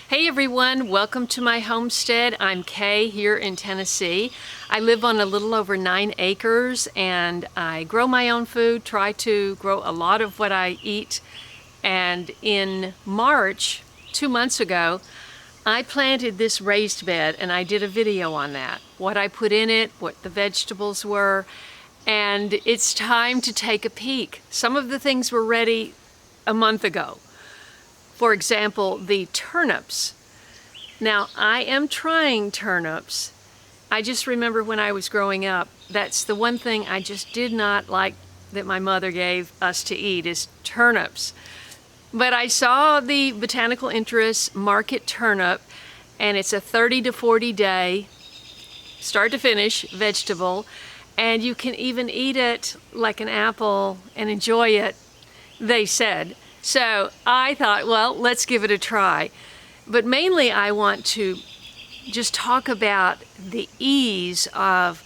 Hey everyone, welcome to my homestead. I'm Kaye here in Tennessee. I live on a little over 9 acres and I grow my own food, try to grow a lot of what I eat. And in March, 2 months ago, I planted this raised bed and I did a video on that. What I put in it, what the vegetables were, and it's time to take a peek. Some of the things were ready a month ago. For example, the turnips. Now, I am trying turnips. I just remember when I was growing up, that's the one thing I just did not like that my mother gave us to eat is turnips. But I saw the Botanical Interest market turnip, and it's a 30 to 40 day, start to finish, vegetable, and you can even eat it like an apple and enjoy it, they said. So I thought, well, let's give it a try. But mainly I want to just talk about the ease of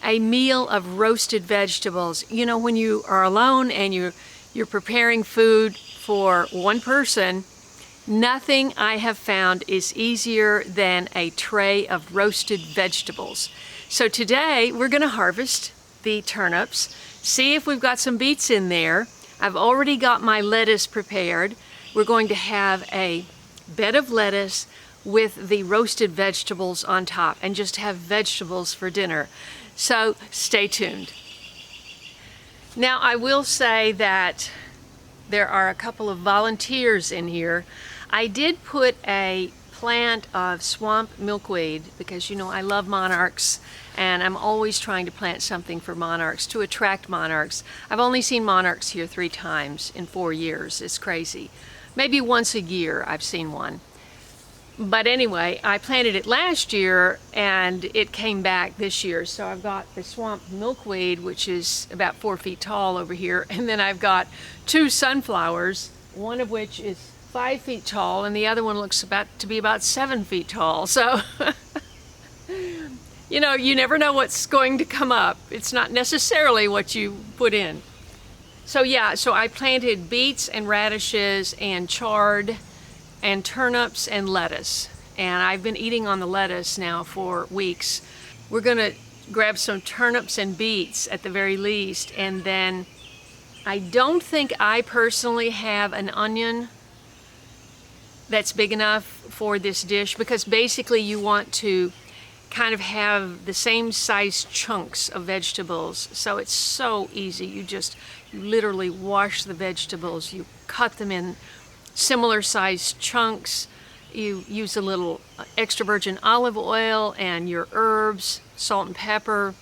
a meal of roasted vegetables. You know, when you are alone and you're preparing food for one person, nothing I have found is easier than a tray of roasted vegetables. So today we're going to harvest the turnips, see if we've got some beets in there. I've already got my lettuce prepared. We're going to have a bed of lettuce with the roasted vegetables on top and just have vegetables for dinner. So stay tuned. Now I will say that there are a couple of volunteers in here. I did put a plant of swamp milkweed because you know I love monarchs and I'm always trying to plant something for monarchs to attract monarchs. I've only seen monarchs here 3 times in 4 years. It's crazy. Maybe once a year I've seen one. But anyway, I planted it last year and it came back this year. So I've got the swamp milkweed, which is about 4 feet tall over here. And then I've got 2 sunflowers, one of which is 5 feet tall and the other one looks to be about 7 feet tall. So, you know, you never know what's going to come up. It's not necessarily what you put in. So yeah, so I planted beets and radishes and chard and turnips and lettuce. And I've been eating on the lettuce now for weeks. We're gonna grab some turnips and beets at the very least. And then I don't think I personally have an onion that's big enough for this dish because basically you want to kind of have the same size chunks of vegetables. So it's so easy. You literally wash the vegetables, you cut them in similar sized chunks, you use a little extra virgin olive oil and your herbs, salt and pepper,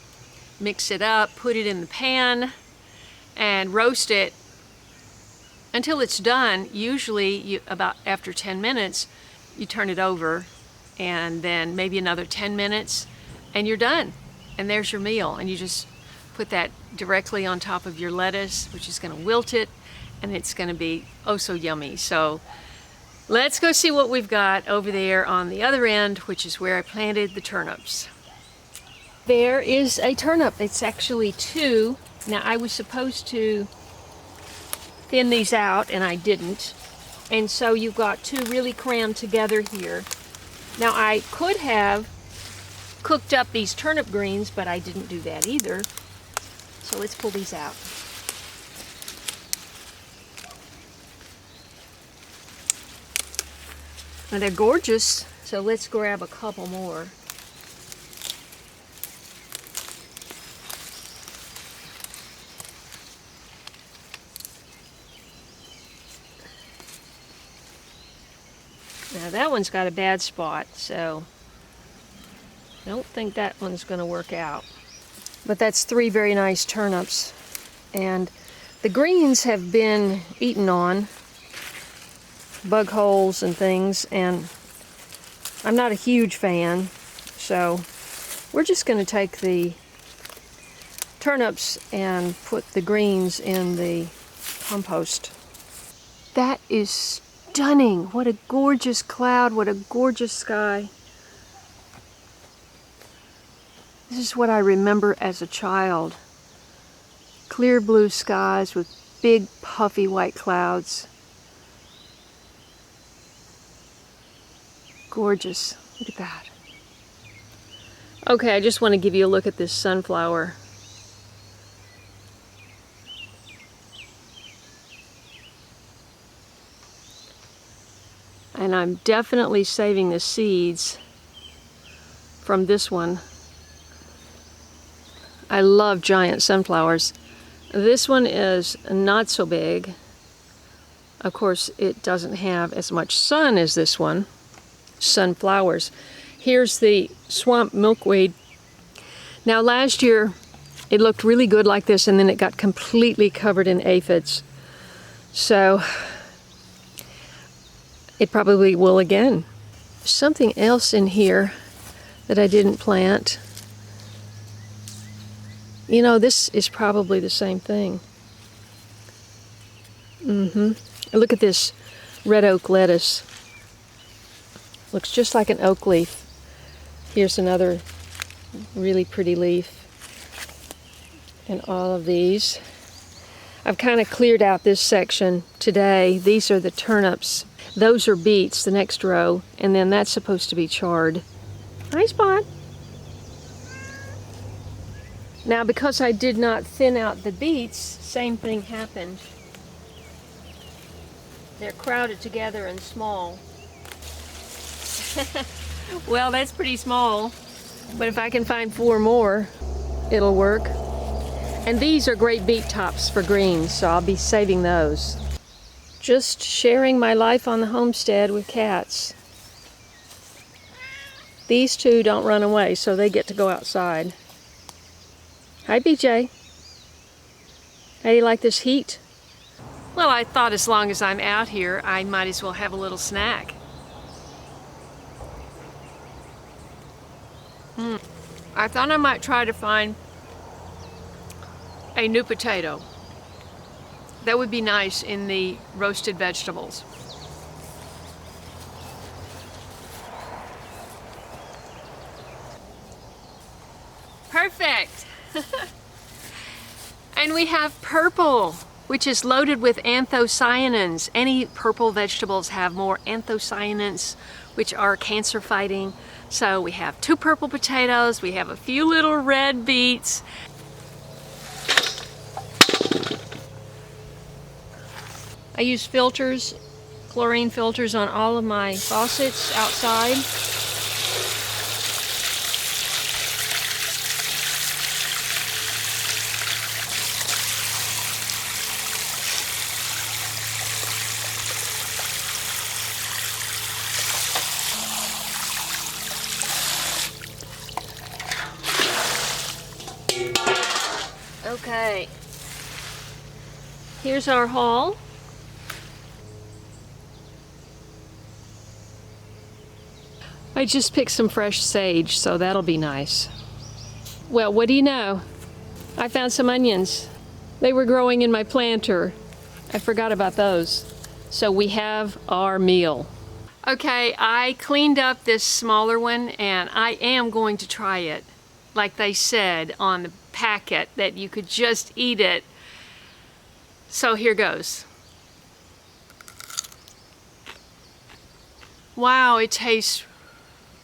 mix it up, put it in the pan and roast it until it's done. Usually about after 10 minutes, you turn it over and then maybe another 10 minutes and you're done. And there's your meal. And you just put that directly on top of your lettuce, which is going to wilt it, and it's going to be oh so yummy. So let's go see what we've got over there on the other end, which is where I planted the turnips. There is a turnip. It's actually 2. Now I was supposed to thin these out and I didn't. And so you've got 2 really crammed together here. Now I could have cooked up these turnip greens, but I didn't do that either. So let's pull these out. Now they're gorgeous, so let's grab a couple more. Now that one's got a bad spot, so I don't think that one's going to work out. But that's 3 very nice turnips. And the greens have been eaten on, bug holes and things, and I'm not a huge fan. So we're just going to take the turnips and put the greens in the compost. That is stunning. What a gorgeous cloud, what a gorgeous sky. This is what I remember as a child. Clear blue skies with big puffy white clouds. gorgeous. Look at that. Okay, I just want to give you a look at this sunflower. And I'm definitely saving the seeds from this one. I love giant sunflowers. This one is not so big. Of course, it doesn't have as much sun as this one. Sunflowers. Here's the swamp milkweed. Now last year it looked really good like this, and then it got completely covered in aphids. So it probably will again. Something else in here that I didn't plant. You know, this is probably the same thing. Look at this red oak lettuce. Looks just like an oak leaf. Here's another really pretty leaf. And all of these. I've kind of cleared out this section today. These are the turnips. Those are beets, the next row. And then that's supposed to be chard. Hi, Spot. Now, because I did not thin out the beets, same thing happened. They're crowded together and small. Well, that's pretty small, but if I can find 4 more, it'll work. And these are great beet tops for greens, so I'll be saving those. Just sharing my life on the homestead with cats. These two don't run away, so they get to go outside. Hi, BJ. How do you like this heat? Well, I thought as long as I'm out here, I might as well have a little snack. I thought I might try to find a new potato. That would be nice in the roasted vegetables. Perfect! And we have purple, which is loaded with anthocyanins. Any purple vegetables have more anthocyanins, which are cancer fighting. So we have 2 purple potatoes, we have a few little red beets. I use filters, chlorine filters on all of my faucets outside. Okay, here's our haul. I just picked some fresh sage, so that'll be nice. Well, what do you know? I found some onions. They were growing in my planter. I forgot about those. So we have our meal. Okay, I cleaned up this smaller one, and I am going to try it. Like they said on the packet, that you could just eat it. So here goes. Wow, it tastes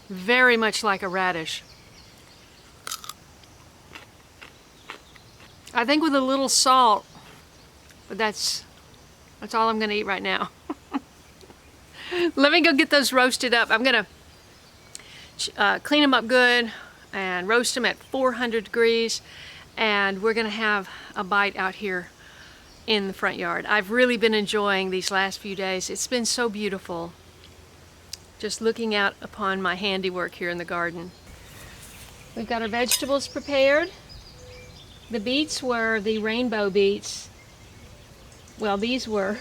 very much like a radish. I think with a little salt, but that's all I'm gonna eat right now. Let me go get those roasted up. I'm gonna clean them up good and roast them at 400 degrees, and we're gonna have a bite out here in the front yard. I've really been enjoying these last few days. It's been so beautiful, just looking out upon my handiwork here in the garden. We've got our vegetables prepared. The beets were the rainbow beets. Well, these were.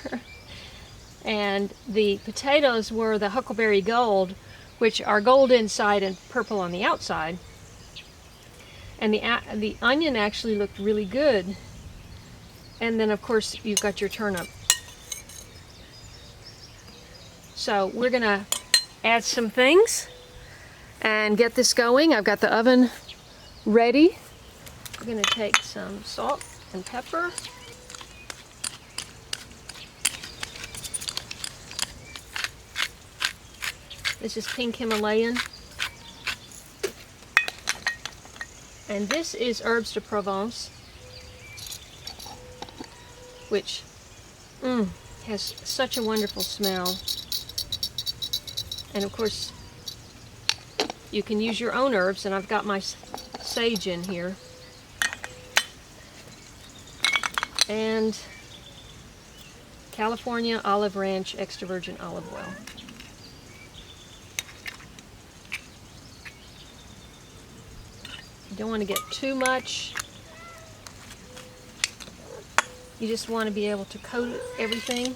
And the potatoes were the Huckleberry Gold, which are gold inside and purple on the outside. And the onion actually looked really good. And then, of course, you've got your turnip. So we're gonna add some things and get this going. I've got the oven ready. I'm gonna take some salt and pepper. This is pink Himalayan. And this is herbes de Provence, which has such a wonderful smell. And of course, you can use your own herbs, and I've got my sage in here. And California Olive Ranch extra virgin olive oil. You don't want to get too much. You just want to be able to coat everything.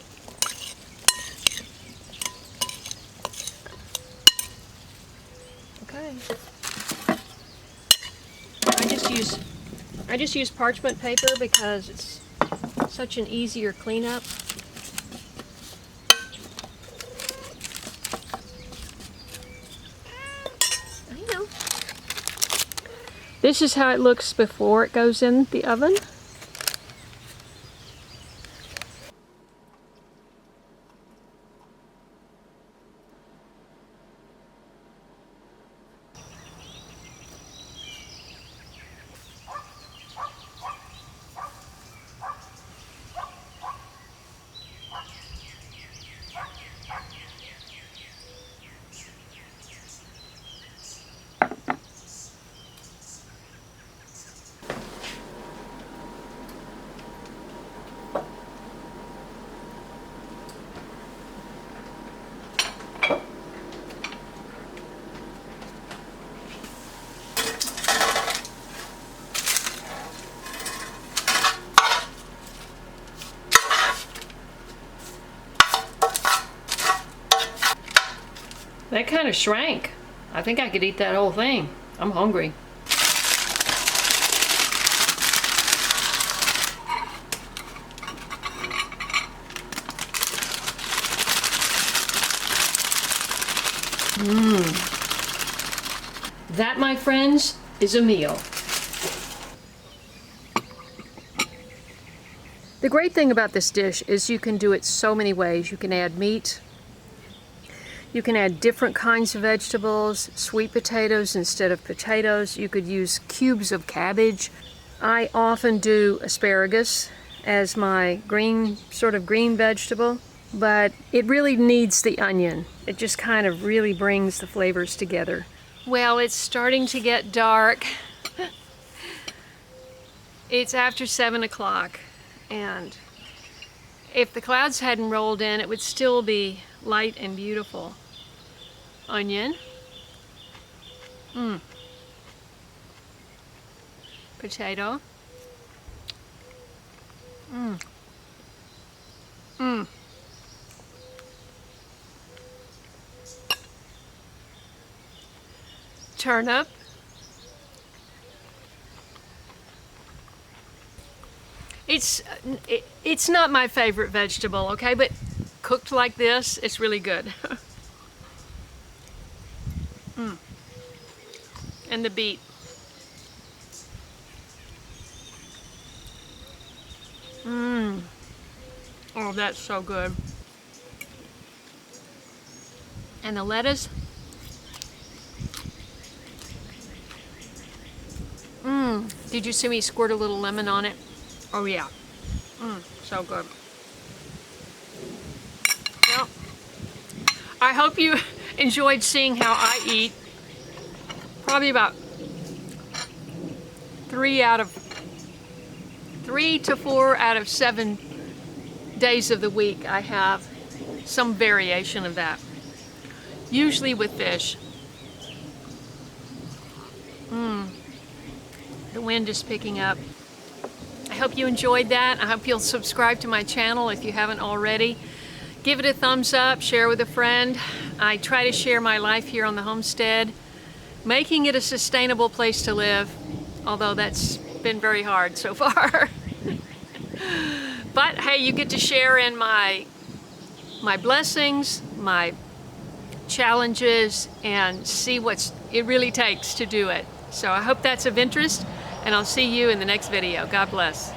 Okay. I just use parchment paper because it's such an easier cleanup. I know. This is how it looks before it goes in the oven. That kind of shrank. I think I could eat that whole thing. I'm hungry. That, my friends, is a meal. The great thing about this dish is you can do it so many ways. You can add meat. You can add different kinds of vegetables, sweet potatoes instead of potatoes. You could use cubes of cabbage. I often do asparagus as my sort of green vegetable, but it really needs the onion. It just kind of really brings the flavors together. Well, it's starting to get dark. It's after 7 o'clock, and if the clouds hadn't rolled in, it would still be light and beautiful. Onion. Potato. Turnip. It's not my favorite vegetable, okay, but cooked like this, it's really good. And the beet. Oh, that's so good. And the lettuce. Did you see me squirt a little lemon on it? Oh yeah. So good. Well, I hope you enjoyed seeing how I eat. Probably about 3 to 4 out of 7 days of the week I have some variation of that. Usually with fish. The wind is picking up. I hope you enjoyed that. I hope you'll subscribe to my channel if you haven't already. Give it a thumbs up, share with a friend. I try to share my life here on the homestead, making it a sustainable place to live, although that's been very hard so far. But hey, you get to share in my blessings, my challenges, and see what it really takes to do it. So I hope that's of interest, and I'll see you in the next video. God bless.